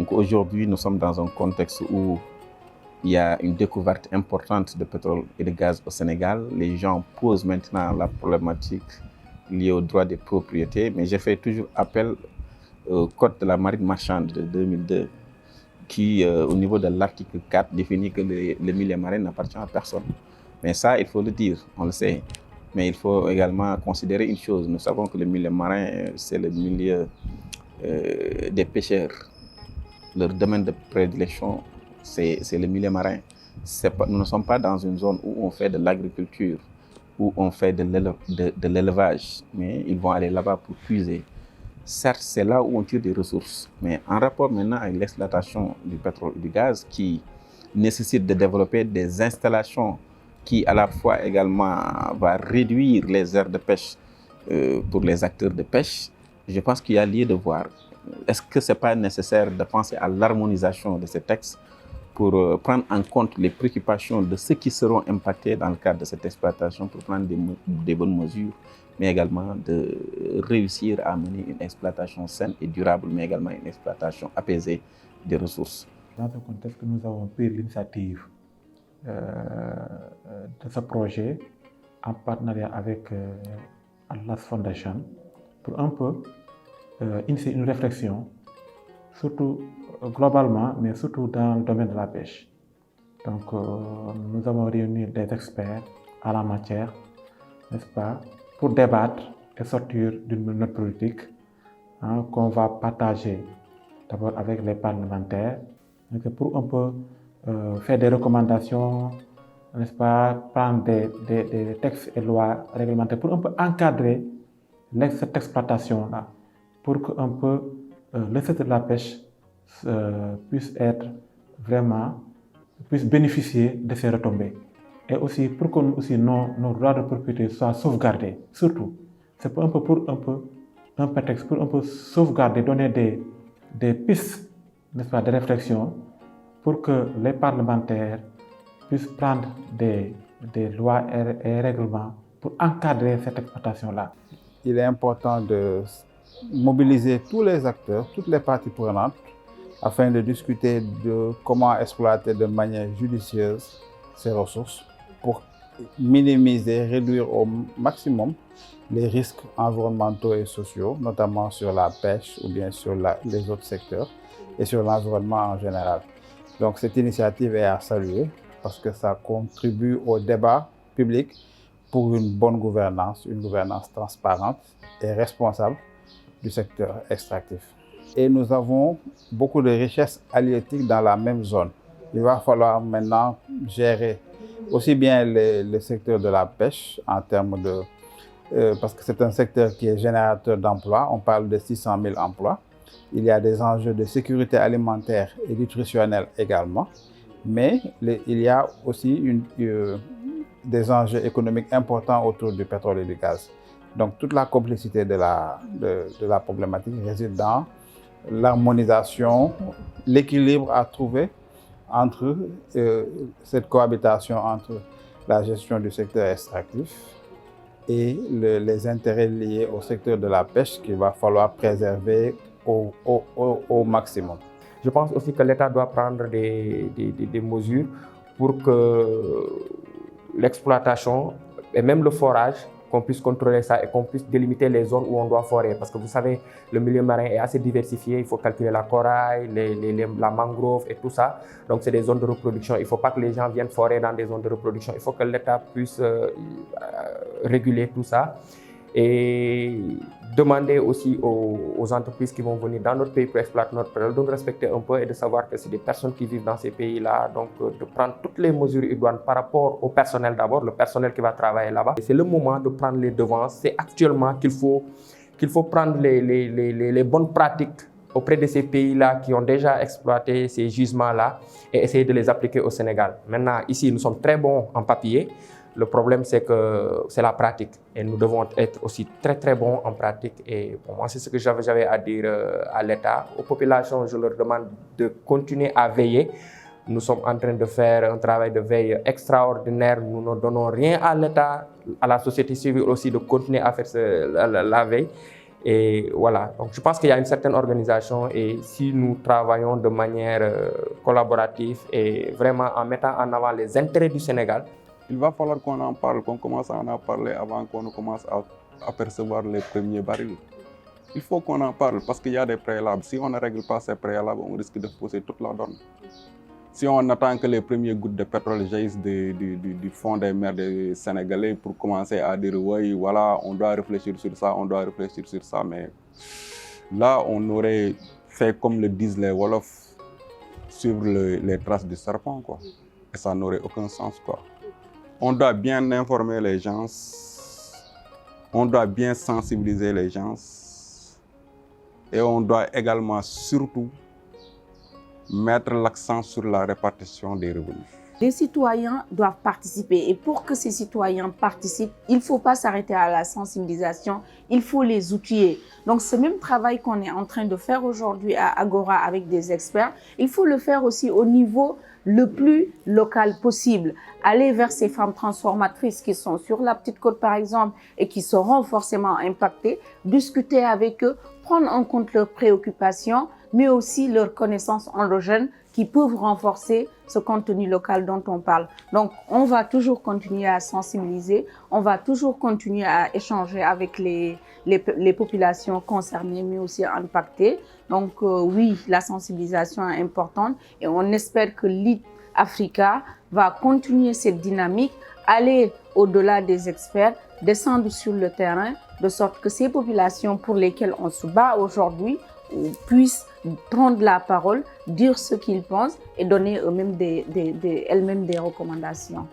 Donc aujourd'hui, nous sommes dans un contexte où il y a une découverte importante de pétrole et de gaz au Sénégal. Les gens posent maintenant la problématique liée au droit des propriétés, mais j'ai fait toujours appel au Code de la marine marchande de 2002 qui, au niveau de l'article 4, définit que le milieu marin n'appartient à personne. Mais ça, il faut le dire, on le sait. Mais il faut également considérer une chose. Nous savons que le milieu marin, c'est le milieu des pêcheurs. Leur domaine de prédilection, c'est le milieu marin. Nous ne sommes pas dans une zone où on fait de l'agriculture, où on fait de l'élevage, mais ils vont aller là-bas pour puiser. Certes, c'est là où on tire des ressources, mais en rapport maintenant avec l'exploitation du pétrole et du gaz qui nécessite de développer des installations qui à la fois également va réduire les aires de pêche pour les acteurs de pêche, je pense qu'il y a lieu de voir. Est-ce que ce n'est pas nécessaire de penser à l'harmonisation de ces textes pour prendre en compte les préoccupations de ceux qui seront impactés dans le cadre de cette exploitation pour prendre des bonnes mesures, mais également de réussir à mener une exploitation saine et durable, mais également une exploitation apaisée des ressources. Dans ce contexte, nous avons pris l'initiative de ce projet en partenariat avec Atlas Foundation pour un peu initier une réflexion, surtout globalement, mais surtout dans le domaine de la pêche. Donc, nous avons réuni des experts à la matière, n'est-ce pas, pour débattre et sortir d'une note politique qu'on va partager d'abord avec les parlementaires, pour un peu faire des recommandations, n'est-ce pas, prendre des textes et lois réglementaires pour un peu encadrer cette exploitation-là, pour que un peu le secteur de la pêche puisse bénéficier de ces retombées. Et aussi pour que nos droits de propriété soient sauvegardés. Surtout, c'est un prétexte pour un peu sauvegarder, donner des pistes, n'est-ce pas, de réflexion pour que les parlementaires puissent prendre des lois et règlements pour encadrer cette exploitation-là. Il est important de mobiliser tous les acteurs, toutes les parties prenantes, afin de discuter de comment exploiter de manière judicieuse ces ressources pour minimiser, réduire au maximum les risques environnementaux et sociaux, notamment sur la pêche ou bien sur les autres secteurs et sur l'environnement en général. Donc cette initiative est à saluer parce que ça contribue au débat public pour une bonne gouvernance, une gouvernance transparente et responsable du secteur extractif. Et nous avons beaucoup de richesses halieutiques dans la même zone. Il va falloir maintenant gérer aussi bien le secteur de la pêche en termes de... parce que c'est un secteur qui est générateur d'emplois, on parle de 600 000 emplois. Il y a des enjeux de sécurité alimentaire et nutritionnelle également, mais il y a aussi des enjeux économiques importants autour du pétrole et du gaz. Donc toute la complexité de la problématique réside dans l'harmonisation, l'équilibre à trouver entre cette cohabitation entre la gestion du secteur extractif et les intérêts liés au secteur de la pêche qu'il va falloir préserver au maximum. Je pense aussi que l'État doit prendre des mesures pour que l'exploitation et même le forage, qu'on puisse contrôler ça et qu'on puisse délimiter les zones où on doit forer. Parce que vous savez, le milieu marin est assez diversifié, il faut calculer la corail, la mangrove et tout ça. Donc c'est des zones de reproduction. Il ne faut pas que les gens viennent forer dans des zones de reproduction. Il faut que l'État puisse réguler tout ça. Et demander aussi aux entreprises qui vont venir dans notre pays pour exploiter notre pétrole de nous respecter un peu et de savoir que c'est des personnes qui vivent dans ces pays-là, donc de prendre toutes les mesures idoines par rapport au personnel d'abord, le personnel qui va travailler là-bas. C'est le moment de prendre les devants, c'est actuellement qu'il faut prendre les bonnes pratiques auprès de ces pays-là qui ont déjà exploité ces gisements-là et essayer de les appliquer au Sénégal. Maintenant, ici, nous sommes très bons en papier. Le problème, c'est que c'est la pratique et nous devons être aussi très très bons en pratique. Et pour moi, c'est ce que j'avais à dire à l'État. Aux populations, je leur demande de continuer à veiller. Nous sommes en train de faire un travail de veille extraordinaire. Nous ne donnons rien à l'État, à la société civile aussi de continuer à faire la veille. Et voilà, donc je pense qu'il y a une certaine organisation et si nous travaillons de manière collaborative et vraiment en mettant en avant les intérêts du Sénégal. Il va falloir qu'on en parle, qu'on commence à en parler avant qu'on commence à apercevoir les premiers barils. Il faut qu'on en parle parce qu'il y a des préalables. Si on ne règle pas ces préalables, on risque de fausser toute la donne. Si on attend que les premières gouttes de pétrole jaillissent du fond des mers des Sénégalais pour commencer à dire oui, voilà, on doit réfléchir sur ça, on doit réfléchir sur ça, mais là, on aurait fait comme le disent les Wolofs, suivre les traces du serpent, quoi. Et ça n'aurait aucun sens, quoi. On doit bien informer les gens, on doit bien sensibiliser les gens et on doit également surtout mettre l'accent sur la répartition des revenus. Les citoyens doivent participer et pour que ces citoyens participent, il ne faut pas s'arrêter à la sensibilisation, il faut les outiller. Donc ce même travail qu'on est en train de faire aujourd'hui à Agora avec des experts, il faut le faire aussi au niveau le plus local possible. Aller vers ces femmes transformatrices qui sont sur la Petite Côte par exemple et qui seront forcément impactées, discuter avec eux, prendre en compte leurs préoccupations, mais aussi leurs connaissances endogènes qui peuvent renforcer ce contenu local dont on parle. Donc, on va toujours continuer à sensibiliser, on va toujours continuer à échanger avec les populations concernées, mais aussi impactées. Donc, oui, la sensibilisation est importante et on espère que Lead Africa va continuer cette dynamique, aller au-delà des experts, descendre sur le terrain, de sorte que ces populations pour lesquelles on se bat aujourd'hui puissent prendre la parole, dire ce qu'ils pensent et donner eux-mêmes elles-mêmes des recommandations.